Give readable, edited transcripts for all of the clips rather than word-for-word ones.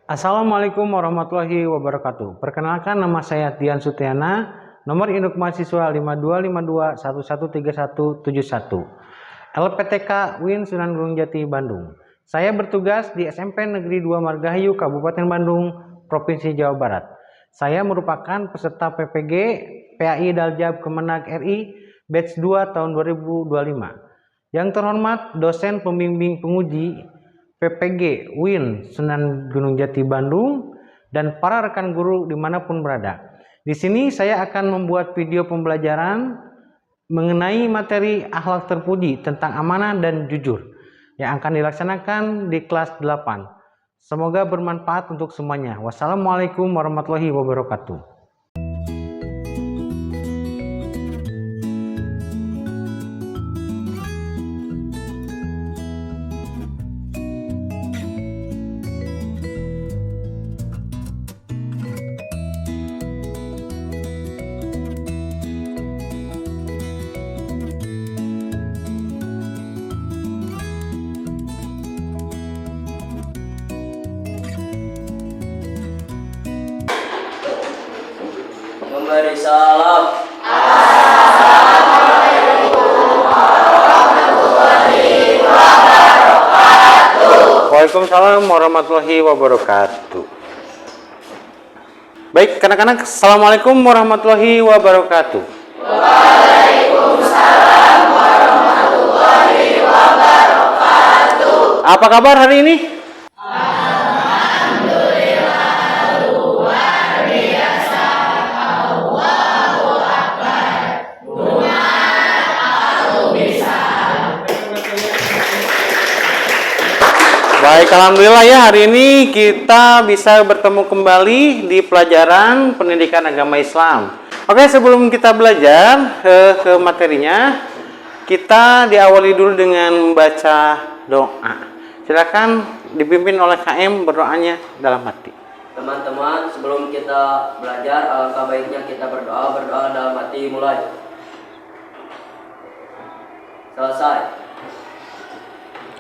Assalamualaikum warahmatullahi wabarakatuh. Perkenalkan, nama saya Dian Sutiana, nomor induk mahasiswa 525211313171, LPTK UIN Sunan Gunung Jati, Bandung. Saya bertugas di SMP Negeri 2 Margahayu, Kabupaten Bandung, Provinsi Jawa Barat. Saya merupakan peserta PPG PAI Daljab Kemenag RI Batch 2 tahun 2025. Yang terhormat dosen pembimbing penguji PPG UIN Sunan Gunung Jati, Bandung, dan para rekan guru dimanapun berada. Di sini saya akan membuat video pembelajaran mengenai materi akhlak terpuji tentang amanah dan jujur yang akan dilaksanakan di kelas 8. Semoga bermanfaat untuk semuanya. Wassalamualaikum warahmatullahi wabarakatuh. Memberi salam. Waalaikumsalam warahmatullahi wabarakatuh. Baik, anak-anak, assalamualaikum warahmatullahi wabarakatuh. Waalaikumsalam warahmatullahi wabarakatuh. Apa kabar hari ini? Baik, alhamdulillah ya, hari ini kita bisa bertemu kembali di pelajaran pendidikan agama Islam. Oke, sebelum kita belajar ke materinya, kita diawali dulu dengan membaca doa. Silakan dipimpin oleh KM berdoanya dalam hati. Teman-teman, sebelum kita belajar, alangkah baiknya kita berdoa dalam hati. Mulai. Selesai.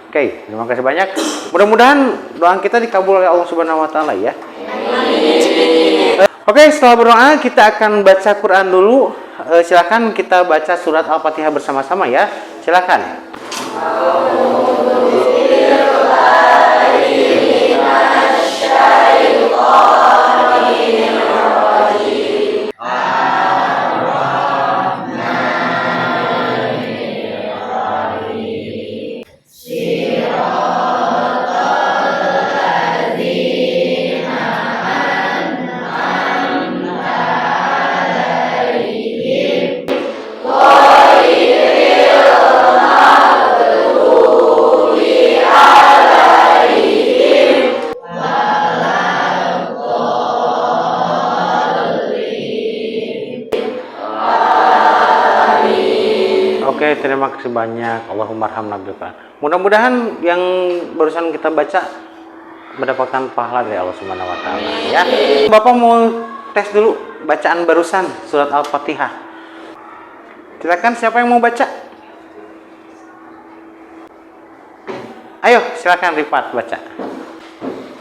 Oke, terima kasih banyak. Mudah-mudahan doa kita dikabul oleh Allah Subhanahu wa taala ya. Oke, setelah berdoa kita akan baca Quran dulu. Silakan kita baca surat Al-Fatihah bersama-sama ya. Silakan. Oke, terima kasih banyak. Allahumma arhamna bil Quran. Mudah-mudahan yang barusan kita baca mendapatkan pahala dari Allah Subhanahu wa taala ya. Bapak mau tes dulu bacaan barusan surat Al-Fatihah. Silakan, siapa yang mau baca? Ayo, silakan Rifat baca.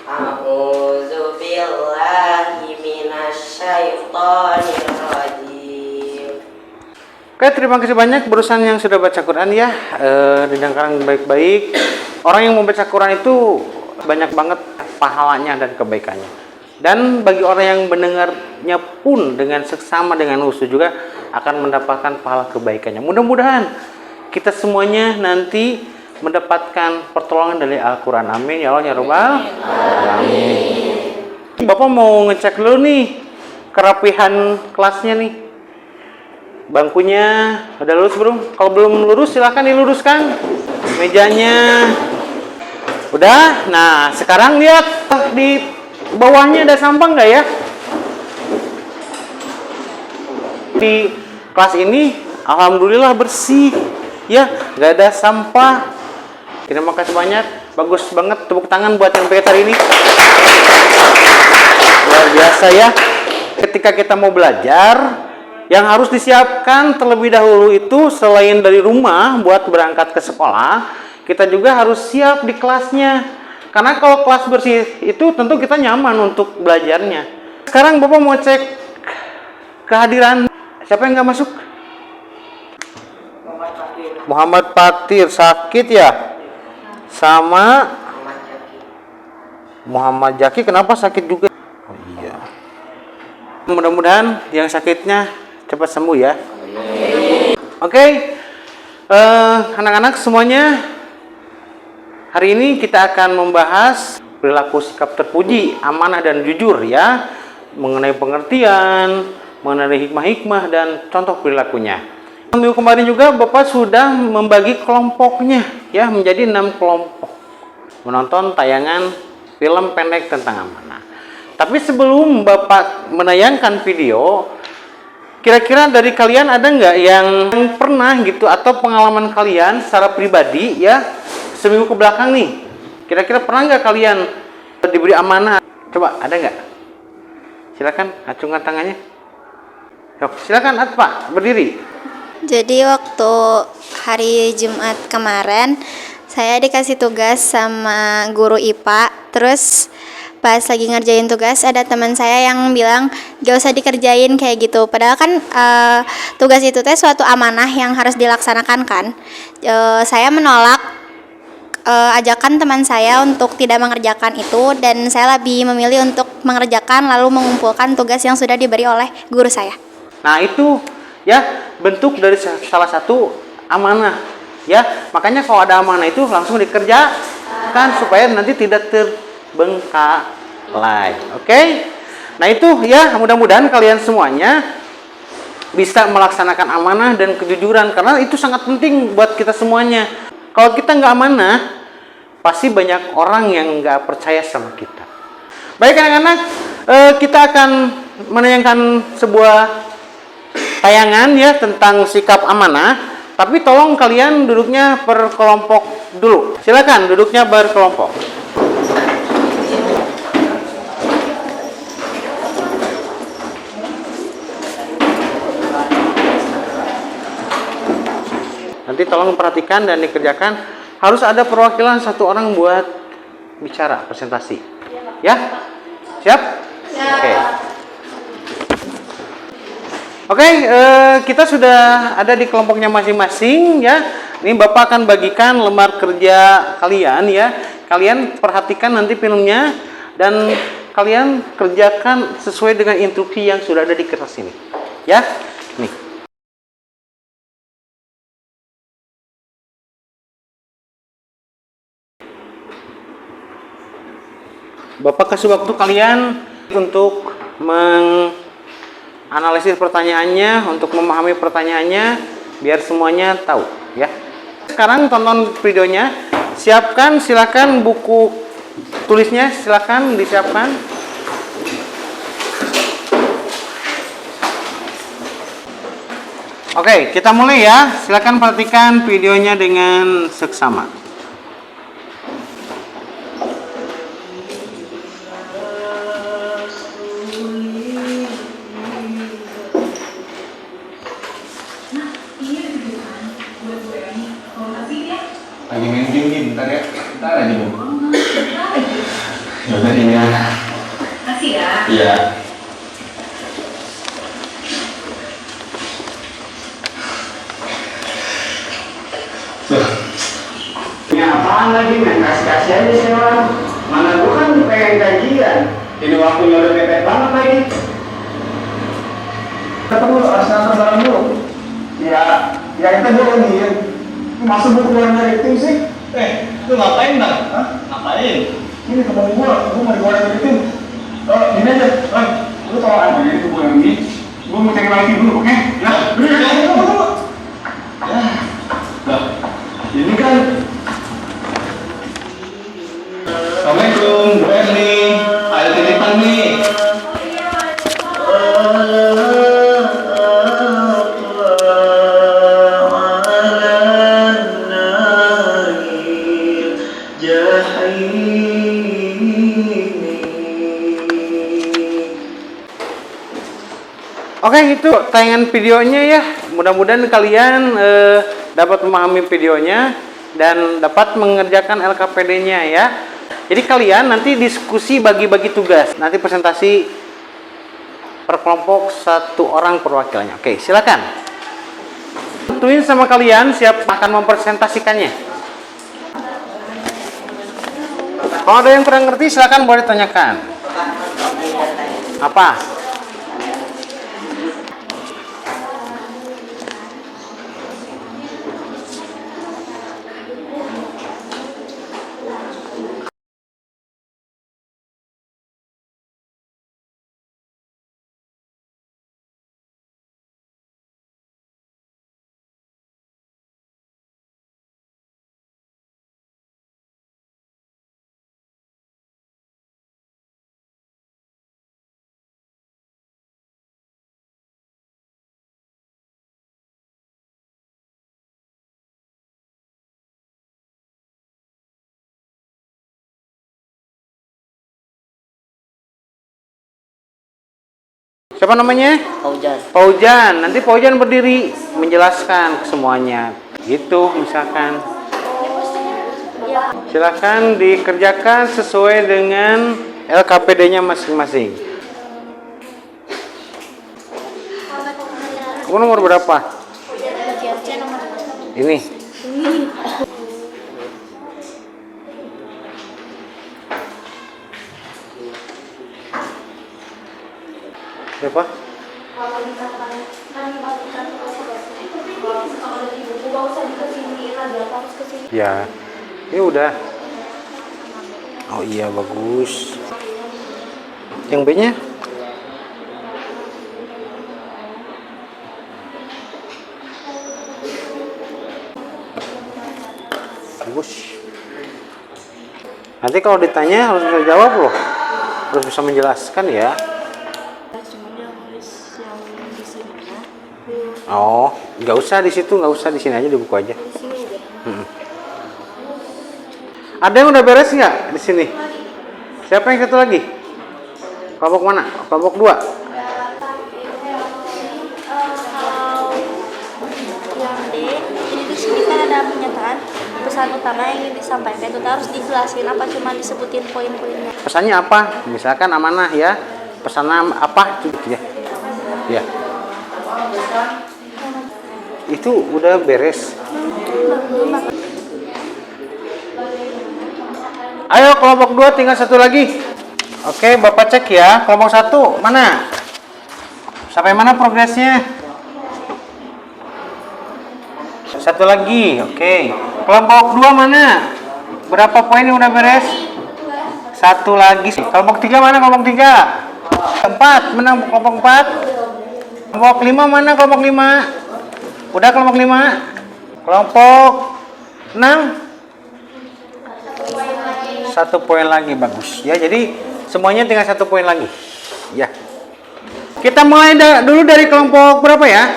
A'udzu billahi minasyaitonir rajim. Oke, terima kasih banyak barusan yang sudah baca Quran ya. Didengarkan baik-baik. Orang yang membaca Quran itu banyak banget pahalanya dan kebaikannya. Dan bagi orang yang mendengarnya pun dengan seksama dengan khusyuk juga akan mendapatkan pahala kebaikannya. Mudah-mudahan kita semuanya nanti mendapatkan pertolongan dari Al-Quran. Amin ya Allah ya Rabbal alamin. Bapak mau ngecek dulu nih kerapihan kelasnya nih. Bangkunya udah lurus belum? Kalau belum lurus silahkan diluruskan. Mejanya udah. Nah, sekarang lihat di bawahnya ada sampah nggak ya? Di kelas ini alhamdulillah bersih ya, nggak ada sampah. Terima kasih banyak, bagus banget. Tepuk tangan buat yang PKT hari ini, luar biasa ya. Ketika kita mau belajar, yang harus disiapkan terlebih dahulu itu selain dari rumah buat berangkat ke sekolah, kita juga harus siap di kelasnya. Karena kalau kelas bersih itu tentu kita nyaman untuk belajarnya. Sekarang Bapak mau cek kehadiran siapa yang nggak masuk? Muhammad Fatir sakit ya? Sama Muhammad Jaki kenapa sakit juga? Oh iya. Mudah-mudahan yang sakitnya cepat sembuh ya. Oke, anak-anak semuanya, hari ini kita akan membahas perilaku sikap terpuji, amanah dan jujur ya, mengenai pengertian, mengenai hikmah-hikmah dan contoh perilakunya. Minggu kemarin juga Bapak sudah membagi kelompoknya ya menjadi 6 kelompok. Menonton tayangan film pendek tentang amanah. Tapi sebelum Bapak menayangkan video, kira-kira dari kalian ada nggak yang pernah gitu atau pengalaman kalian secara pribadi ya seminggu ke belakang nih? Kira-kira pernah nggak kalian diberi amanah? Coba ada nggak? Silakan acungkan tangannya. Yuk, silakan Pak berdiri. Jadi waktu hari Jumat kemarin saya dikasih tugas sama guru IPA. Terus pas lagi ngerjain tugas ada teman saya yang bilang gak usah dikerjain kayak gitu. Padahal kan tugas itu teh suatu amanah yang harus dilaksanakan kan. Saya menolak ajakan teman saya untuk tidak mengerjakan itu, dan saya lebih memilih untuk mengerjakan lalu mengumpulkan tugas yang sudah diberi oleh guru saya. Nah itu ya bentuk dari salah satu amanah ya. Makanya kalau ada amanah itu langsung dikerjakan supaya nanti tidak terbengkalai. Oke? Nah itu ya, mudah-mudahan kalian semuanya bisa melaksanakan amanah dan kejujuran, karena itu sangat penting buat kita semuanya. Kalau kita nggak amanah, pasti banyak orang yang nggak percaya sama kita. Baik anak-anak, kita akan menayangkan sebuah tayangan ya tentang sikap amanah. Tapi tolong kalian duduknya per kelompok dulu. Silakan duduknya berkelompok. Nanti tolong perhatikan dan dikerjakan. Harus ada perwakilan satu orang buat bicara presentasi. Ya? Siap? Oke. Oke, kita sudah ada di kelompoknya masing-masing ya. Ini Bapak akan bagikan lembar kerja kalian ya. Kalian perhatikan nanti filmnya dan kalian kerjakan sesuai dengan instruksi yang sudah ada di kertas ini. Ya, nih. Bapak kasih waktu kalian untuk analisis pertanyaannya, untuk memahami pertanyaannya, biar semuanya tahu ya. Sekarang tonton videonya, siapkan silakan buku tulisnya, silakan disiapkan. Oke, kita mulai ya. Silakan perhatikan videonya dengan seksama. Lagi main game nih, bentar ya. Bentar aja, Bu. Yaudah ini ya. Kasih ya. Iya. Ya apaan lagi, main kasih-kasih aja sih orang. Mana gua kan pengen gajian. Ini waktunya udah mepet banget lagi. Kita dulu, harus ngantar barang dulu. Ya kita dulu nih. Masa gue keluar dari tim sih? Lu ngapain bang? Hah? Ngapain? Ini temen gue mau dikeluar dari tim. Gini aja, lu tau aja itu gue yang ini. Gue mau cari lagi dulu, oke? Ya, dulu. Ya, nah, ini kan. Assalamualaikum, Bu Erni. Ada titipan nih. Oke, itu tayangan videonya ya. Mudah-mudahan kalian dapat memahami videonya dan dapat mengerjakan LKPD-nya ya. Jadi kalian nanti diskusi bagi-bagi tugas. Nanti presentasi per kelompok 1 orang perwakilannya. Oke, silakan. Twin sama kalian siap akan mempresentasikannya. Kalau ada yang kurang ngerti silakan boleh tanyakan. Apa? Siapa namanya? Paujan. Paujan. Nanti Paujan berdiri menjelaskan semuanya. Gitu misalkan. Silakan dikerjakan sesuai dengan LKPD-nya masing-masing. Kamu nomor berapa? Ini. Siapa? Ya, ini udah. Oh iya bagus. Yang B-nya? Bagus. Nanti kalau ditanya harus bisa jawab loh, harus bisa menjelaskan ya. Oh, nggak usah di situ, nggak usah di sini aja, di buku aja. Ada yang udah beres nggak di sini? Siapa yang satu lagi? Kelompok mana? Kelompok 2. Yang D, ini di sini kan ada pernyataan pesan utama yang ingin disampaikan itu harus dijelasin apa cuma disebutin poin-poinnya. Pesannya apa? Misalkan amanah ya. Pesannya apa? Ya. Ya. Itu udah beres. Ayo kelompok 2 tinggal satu lagi. Oke, Bapak cek ya. Kelompok 1 mana? Sampai mana progresnya? Satu lagi. Oke. Kelompok 2 mana? Berapa poin yang udah beres? 1 lagi. Kelompok 3 mana? Kelompok 3. 4 menang kelompok 4. Kelompok 5 mana? Kelompok 5. Udah kelompok 5. Kelompok 6. 1 poin lagi, bagus ya. Jadi semuanya tinggal 1 poin lagi. Ya. Kita mulai dulu dari kelompok berapa ya?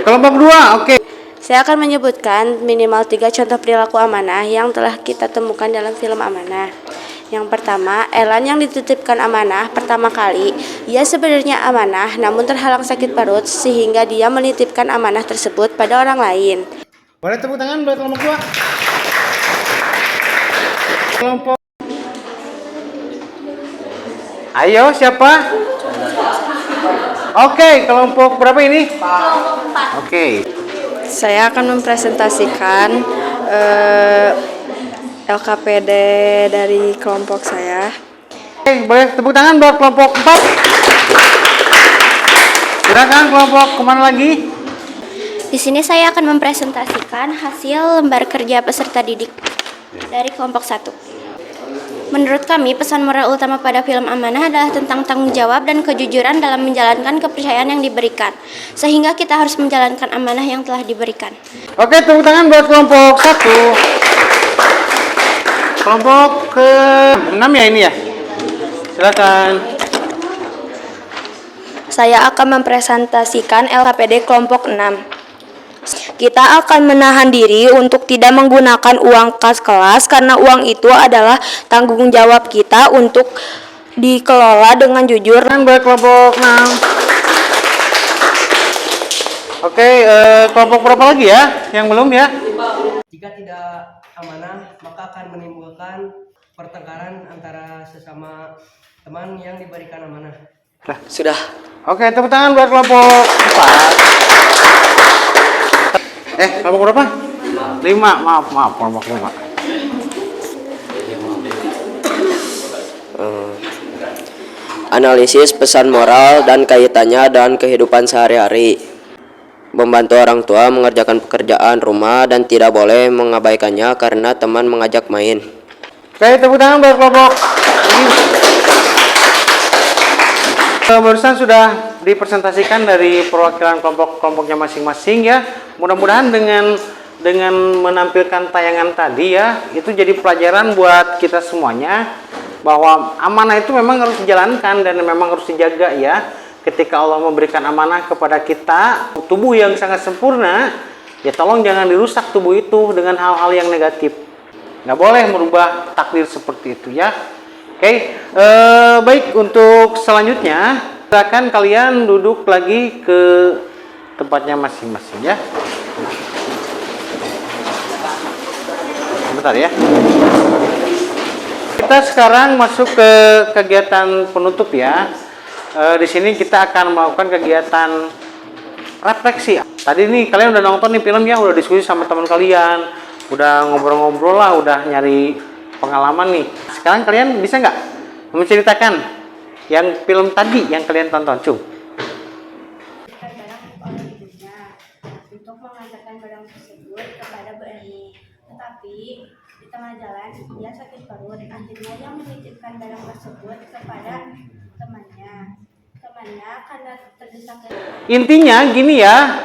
Kelompok 2, oke. Saya akan menyebutkan minimal 3 contoh perilaku amanah yang telah kita temukan dalam film Amanah. Yang pertama, Elan yang dititipkan amanah pertama kali, ia sebenarnya amanah namun terhalang sakit perut sehingga dia menitipkan amanah tersebut pada orang lain. Boleh tepuk tangan buat kelompok 2. Kelompok. Ayo siapa? Oke, kelompok berapa ini? Oke. Saya akan mempresentasikan LKPD dari kelompok saya. Oke, boleh tepuk tangan buat kelompok 4. Silakan kelompok kemana lagi? Di sini saya akan mempresentasikan hasil lembar kerja peserta didik dari kelompok 1. Menurut kami, pesan moral utama pada film Amanah adalah tentang tanggung jawab dan kejujuran dalam menjalankan kepercayaan yang diberikan. Sehingga kita harus menjalankan amanah yang telah diberikan. Oke, tepuk tangan buat kelompok 1. Kelompok ke-6 ya ini ya? Silakan. Saya akan mempresentasikan LKPD kelompok 6. Kita akan menahan diri untuk tidak menggunakan uang kas kelas karena uang itu adalah tanggung jawab kita untuk dikelola dengan jujur. Buat kelompok 6. Oke, kelompok berapa lagi ya? Yang belum ya? Jika tidak amanah, maka akan menimbulkan pertengkaran antara sesama teman yang diberikan amanah. Sudah. Oke, tepuk tangan buat kelompok 4. Kelompok berapa? 5. Maaf, kelompok 5. Analisis pesan moral dan kaitannya dengan kehidupan sehari-hari. Membantu orang tua mengerjakan pekerjaan rumah dan tidak boleh mengabaikannya karena teman mengajak main. Oke, tepuk tangan buat kelompok. Barusan sudah dipresentasikan dari perwakilan kelompok-kelompoknya masing-masing ya. Mudah-mudahan dengan menampilkan tayangan tadi ya, itu jadi pelajaran buat kita semuanya bahwa amanah itu memang harus dijalankan dan memang harus dijaga ya. Ketika Allah memberikan amanah kepada kita, tubuh yang sangat sempurna, ya tolong jangan dirusak tubuh itu dengan hal-hal yang negatif. Nggak boleh merubah takdir seperti itu ya. Oke, baik, untuk selanjutnya silakan kalian duduk lagi ke tempatnya masing-masing ya. Bentar ya. Kita sekarang masuk ke kegiatan penutup ya. Di sini kita akan melakukan kegiatan refleksi. Tadi nih kalian udah nonton nih film ya, udah diskusi sama teman kalian, udah ngobrol-ngobrol lah, udah nyari pengalaman nih. Sekarang kalian bisa nggak menceritakan yang film tadi yang kalian tonton, Cung? Untuk mengantarkan barang tersebut kepada Bu Erni. Tetapi di tengah jalan dia sakit perut. Akhirnya dia menitipkan barang tersebut kepada temannya. Karena terdesak. Intinya gini ya,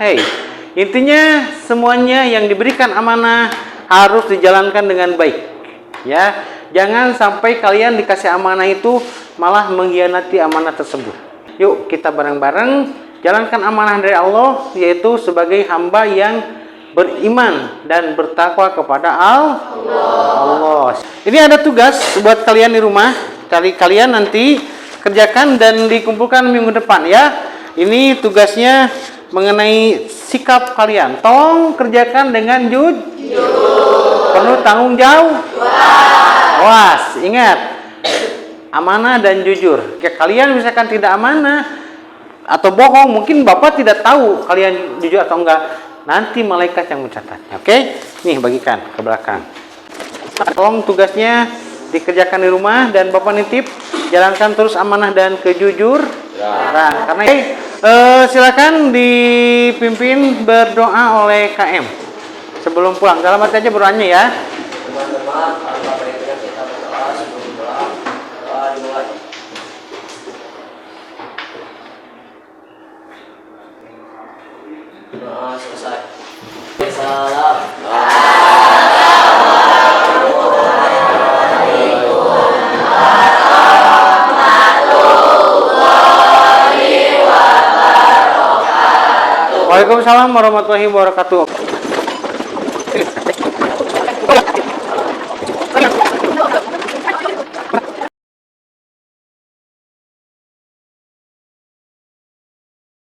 intinya semuanya yang diberikan amanah harus dijalankan dengan baik. Ya, jangan sampai kalian dikasih amanah itu malah mengkhianati amanah tersebut. Yuk kita bareng-bareng jalankan amanah dari Allah, yaitu sebagai hamba yang beriman dan bertakwa kepada Allah. Ini ada tugas buat kalian di rumah. Kalian nanti kerjakan dan dikumpulkan minggu depan ya. Ini tugasnya mengenai sikap kalian. Tolong kerjakan dengan jujur. Penuh tanggung jawab. Awas, ingat. Amanah dan jujur. Jika kalian misalkan tidak amanah atau bohong, mungkin Bapak tidak tahu kalian jujur atau enggak. Nanti malaikat yang mencatatnya. Oke? Nih bagikan ke belakang. Tolong tugasnya dikerjakan di rumah dan Bapak nitip jalankan terus amanah dan kejujuran. Karena silakan dipimpin berdoa oleh KM sebelum pulang. Dalam hati aja berdoanya ya. Teman-teman, alangkah baiknya kita berdoa sebelum pulang. Doa dimulai. Doa selesai. Salam. Waalaikumsalam warahmatullahi wabarakatuh.